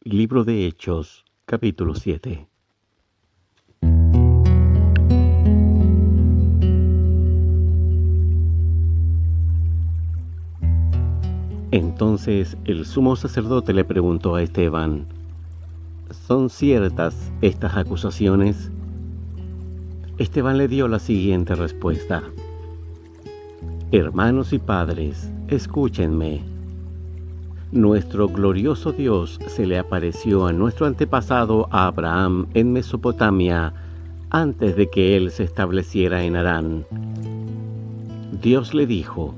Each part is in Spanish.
Libro de Hechos, capítulo 7. Entonces el sumo sacerdote le preguntó a Esteban: ¿son ciertas estas acusaciones? Esteban le dio la siguiente respuesta: Hermanos y padres, escúchenme. Nuestro glorioso Dios se le apareció a nuestro antepasado a Abraham en Mesopotamia, antes de que él se estableciera en Harán. Dios le dijo: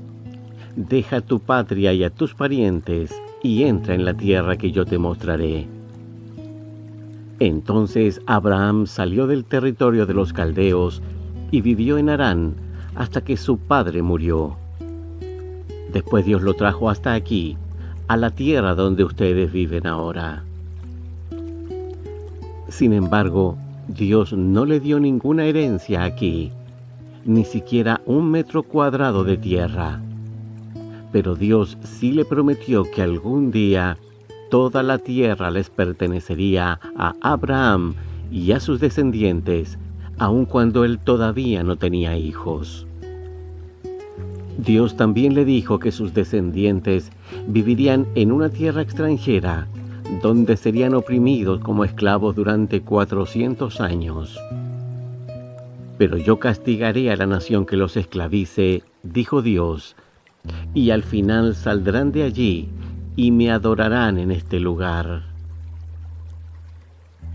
deja tu patria y a tus parientes, y entra en la tierra que yo te mostraré. Entonces Abraham salió del territorio de los caldeos y vivió en Harán hasta que su padre murió. Después Dios lo trajo hasta aquí, a la tierra donde ustedes viven ahora. Sin embargo, Dios no le dio ninguna herencia aquí, ni siquiera 1 metro cuadrado de tierra. Pero Dios sí le prometió que algún día toda la tierra les pertenecería a Abraham y a sus descendientes, aun cuando él todavía no tenía hijos. Dios también le dijo que sus descendientes vivirían en una tierra extranjera, donde serían oprimidos como esclavos durante 400 años. Pero yo castigaré a la nación que los esclavice, dijo Dios, y al final saldrán de allí y me adorarán en este lugar.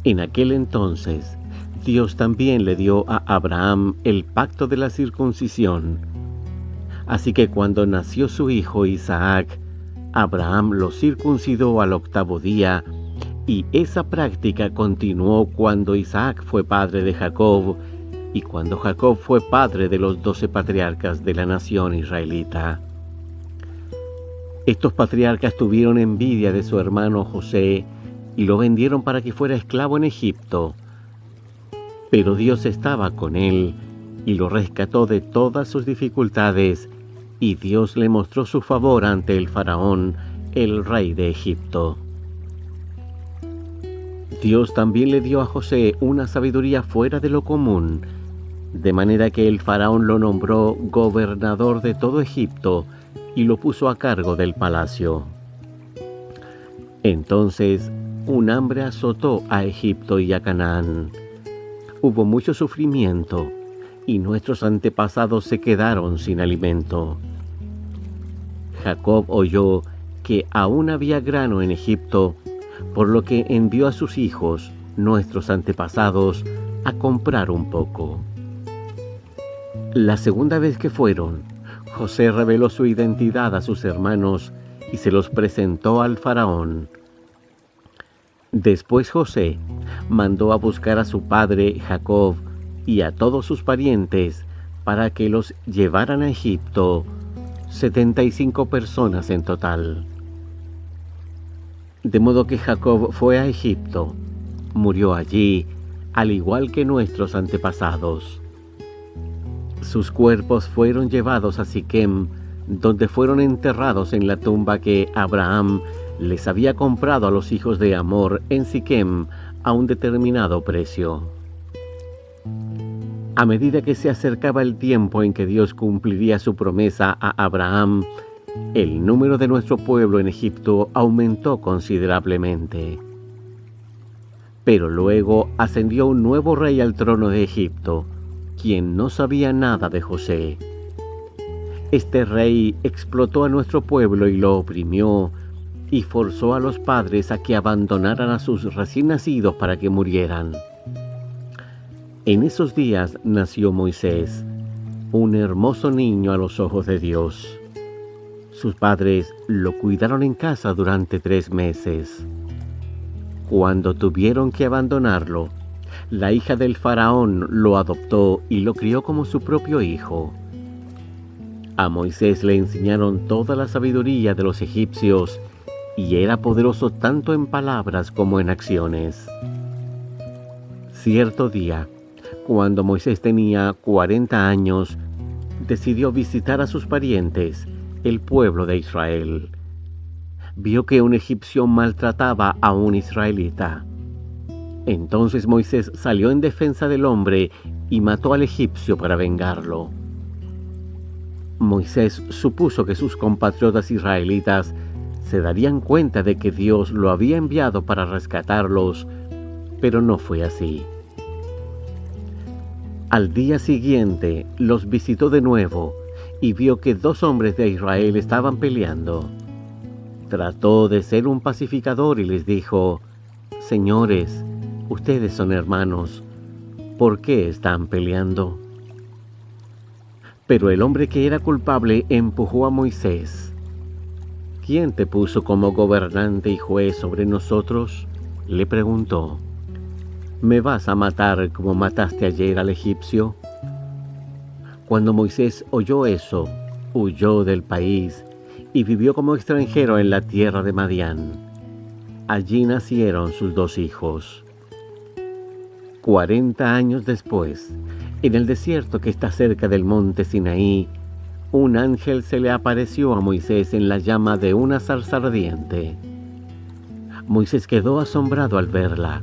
En aquel entonces, Dios también le dio a Abraham el pacto de la circuncisión. Así que cuando nació su hijo Isaac, Abraham lo circuncidó al 8º día, y esa práctica continuó cuando Isaac fue padre de Jacob, y cuando Jacob fue padre de los 12 patriarcas de la nación israelita. Estos patriarcas tuvieron envidia de su hermano José y lo vendieron para que fuera esclavo en Egipto. Pero Dios estaba con él y lo rescató de todas sus dificultades, y Dios le mostró su favor ante el faraón, el rey de Egipto. Dios también le dio a José una sabiduría fuera de lo común, de manera que el faraón lo nombró gobernador de todo Egipto y lo puso a cargo del palacio. Entonces un hambre azotó a Egipto y a Canaán. Hubo mucho sufrimiento, y nuestros antepasados se quedaron sin alimento. Jacob oyó que aún había grano en Egipto, por lo que envió a sus hijos, nuestros antepasados, a comprar un poco. La segunda vez que fueron, José reveló su identidad a sus hermanos y se los presentó al faraón. Después José mandó a buscar a su padre Jacob y a todos sus parientes para que los llevaran a Egipto, 75 personas en total. De modo que Jacob fue a Egipto, murió allí, al igual que nuestros antepasados. Sus cuerpos fueron llevados a Siquem, donde fueron enterrados en la tumba que Abraham les había comprado a los hijos de Amor en Siquem a un determinado precio. A medida que se acercaba el tiempo en que Dios cumpliría su promesa a Abraham, el número de nuestro pueblo en Egipto aumentó considerablemente. Pero luego ascendió un nuevo rey al trono de Egipto, quien no sabía nada de José. Este rey explotó a nuestro pueblo y lo oprimió, y forzó a los padres a que abandonaran a sus recién nacidos para que murieran. En esos días nació Moisés, un hermoso niño a los ojos de Dios. Sus padres lo cuidaron en casa durante 3 meses. Cuando tuvieron que abandonarlo, la hija del faraón lo adoptó y lo crió como su propio hijo. A Moisés le enseñaron toda la sabiduría de los egipcios, y era poderoso tanto en palabras como en acciones. Cierto día, cuando Moisés tenía 40 años, decidió visitar a sus parientes, el pueblo de Israel. vio que un egipcio maltrataba a un israelita. Entonces Moisés salió en defensa del hombre y mató al egipcio para vengarlo. Moisés supuso que sus compatriotas israelitas se darían cuenta de que Dios lo había enviado para rescatarlos, pero no fue así. Al día siguiente los visitó de nuevo y vio que 2 hombres de Israel estaban peleando. Trató de ser un pacificador y les dijo: «Señores, ustedes son hermanos, ¿por qué están peleando?». Pero el hombre que era culpable empujó a Moisés. «¿Quién te puso como gobernante y juez sobre nosotros?», le preguntó. «¿Me vas a matar como mataste ayer al egipcio?». Cuando Moisés oyó eso, huyó del país y vivió como extranjero en la tierra de Madián. Allí nacieron sus 2 hijos. 40 años después, en el desierto que está cerca del monte Sinaí, un ángel se le apareció a Moisés en la llama de una zarza ardiente. Moisés quedó asombrado al verla,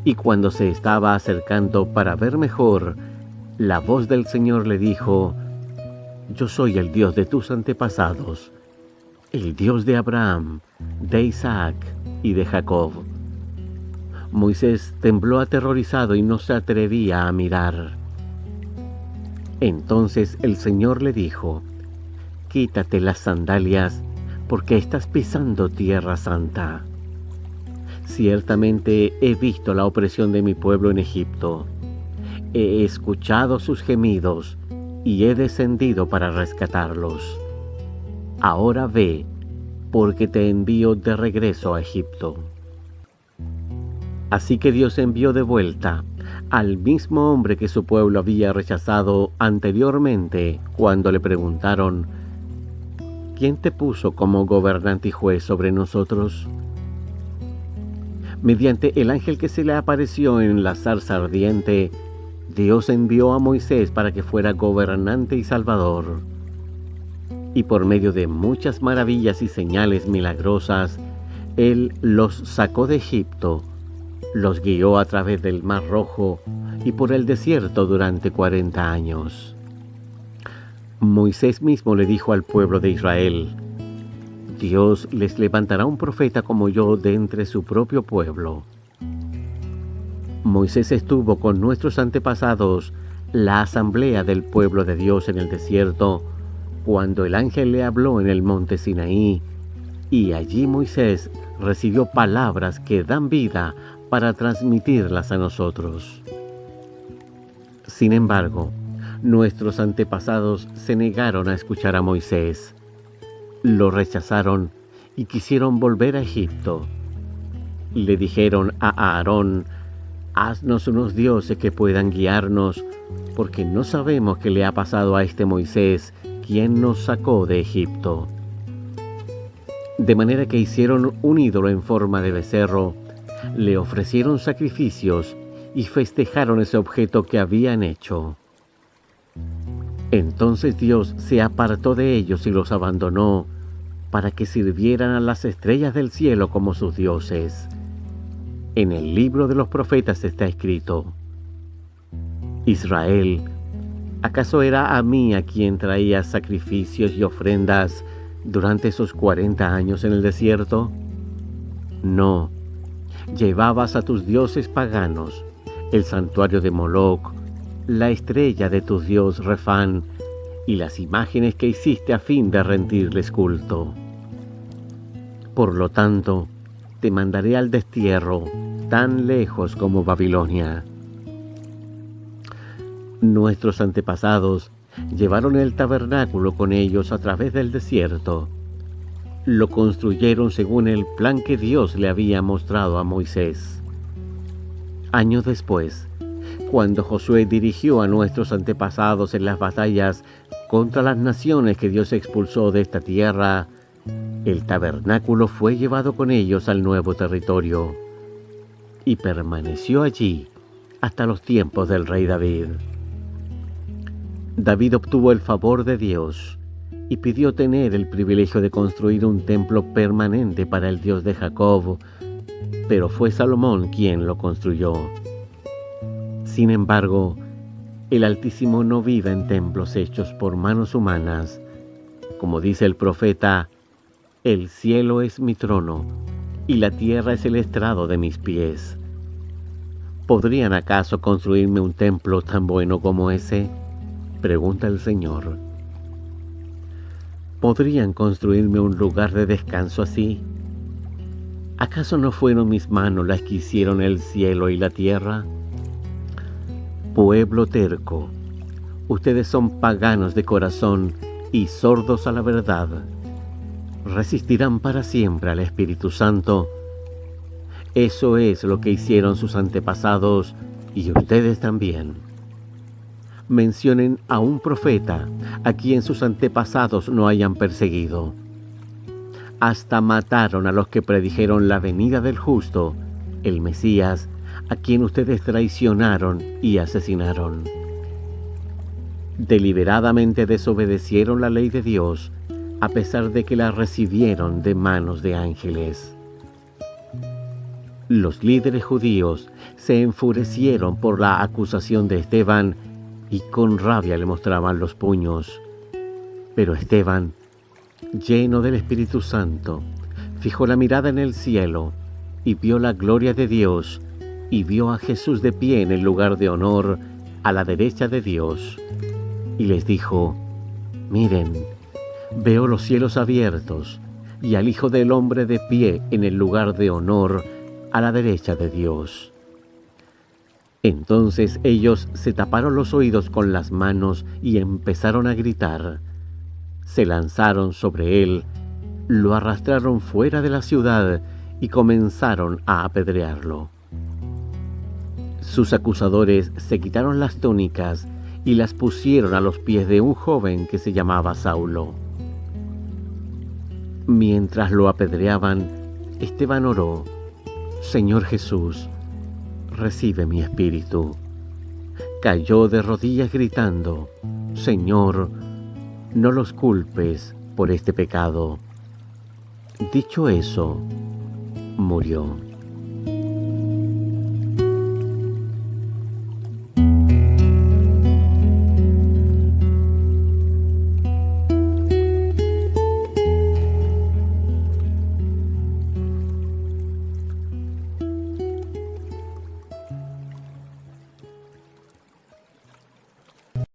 y cuando se estaba acercando para ver mejor, la voz del Señor le dijo: «Yo soy el Dios de tus antepasados, el Dios de Abraham, de Isaac y de Jacob». Moisés tembló aterrorizado y no se atrevía a mirar. Entonces el Señor le dijo: «Quítate las sandalias, porque estás pisando tierra santa. Ciertamente he visto la opresión de mi pueblo en Egipto. He escuchado sus gemidos y he descendido para rescatarlos. Ahora ve, porque te envío de regreso a Egipto». Así que Dios envió de vuelta al mismo hombre que su pueblo había rechazado anteriormente cuando le preguntaron: «¿Quién te puso como gobernante y juez sobre nosotros?». Mediante el ángel que se le apareció en la zarza ardiente, Dios envió a Moisés para que fuera gobernante y salvador. Y por medio de muchas maravillas y señales milagrosas, Él los sacó de Egipto, los guió a través del Mar Rojo y por el desierto durante 40 años. Moisés mismo le dijo al pueblo de Israel: «Dios les levantará un profeta como yo de entre su propio pueblo». Moisés estuvo con nuestros antepasados, la asamblea del pueblo de Dios en el desierto, cuando el ángel le habló en el monte Sinaí, y allí Moisés recibió palabras que dan vida para transmitirlas a nosotros. Sin embargo, nuestros antepasados se negaron a escuchar a Moisés. Lo rechazaron y quisieron volver a Egipto. Le dijeron a Aarón: «Haznos unos dioses que puedan guiarnos, porque no sabemos qué le ha pasado a este Moisés, quien nos sacó de Egipto». De manera que hicieron un ídolo en forma de becerro, le ofrecieron sacrificios y festejaron ese objeto que habían hecho. Entonces Dios se apartó de ellos y los abandonó para que sirvieran a las estrellas del cielo como sus dioses. En el libro de los profetas está escrito: «Israel, ¿acaso era a mí a quien traías sacrificios y ofrendas durante esos 40 años en el desierto? No, llevabas a tus dioses paganos, el santuario de Moloc, la estrella de tu dios Refán y las imágenes que hiciste a fin de rendirles culto. Por lo tanto, te mandaré al destierro, tan lejos como Babilonia». Nuestros antepasados llevaron el tabernáculo con ellos a través del desierto. Lo construyeron según el plan que Dios le había mostrado a Moisés. Años después, cuando Josué dirigió a nuestros antepasados en las batallas contra las naciones que Dios expulsó de esta tierra, el tabernáculo fue llevado con ellos al nuevo territorio y permaneció allí hasta los tiempos del rey David. David obtuvo el favor de Dios y pidió tener el privilegio de construir un templo permanente para el Dios de Jacob, pero fue Salomón quien lo construyó. Sin embargo, el Altísimo no vive en templos hechos por manos humanas. Como dice el profeta, el cielo es mi trono y la tierra es el estrado de mis pies. ¿Podrían acaso construirme un templo tan bueno como ese?, pregunta el Señor. ¿Podrían construirme un lugar de descanso así? ¿Acaso no fueron mis manos las que hicieron el cielo y la tierra? Pueblo terco, ustedes son paganos de corazón y sordos a la verdad. ¿Resistirán para siempre al Espíritu Santo? Eso es lo que hicieron sus antepasados y ustedes también. Mencionen a un profeta a quien sus antepasados no hayan perseguido. Hasta mataron a los que predijeron la venida del justo, el Mesías, a quien ustedes traicionaron y asesinaron. Deliberadamente desobedecieron la ley de Dios, a pesar de que la recibieron de manos de ángeles. Los líderes judíos se enfurecieron por la acusación de Esteban y con rabia le mostraban los puños. Pero Esteban, lleno del Espíritu Santo, fijó la mirada en el cielo y vio la gloria de Dios y vio a Jesús de pie en el lugar de honor a la derecha de Dios. Y les dijo: miren, veo los cielos abiertos y al Hijo del Hombre de pie en el lugar de honor a la derecha de Dios. Entonces ellos se taparon los oídos con las manos y empezaron a gritar. Se lanzaron sobre él, lo arrastraron fuera de la ciudad y comenzaron a apedrearlo. Sus acusadores se quitaron las túnicas y las pusieron a los pies de un joven que se llamaba Saulo. Mientras lo apedreaban, Esteban oró: Señor Jesús, recibe mi espíritu. Cayó de rodillas gritando: Señor, no los culpes por este pecado. Dicho eso, murió.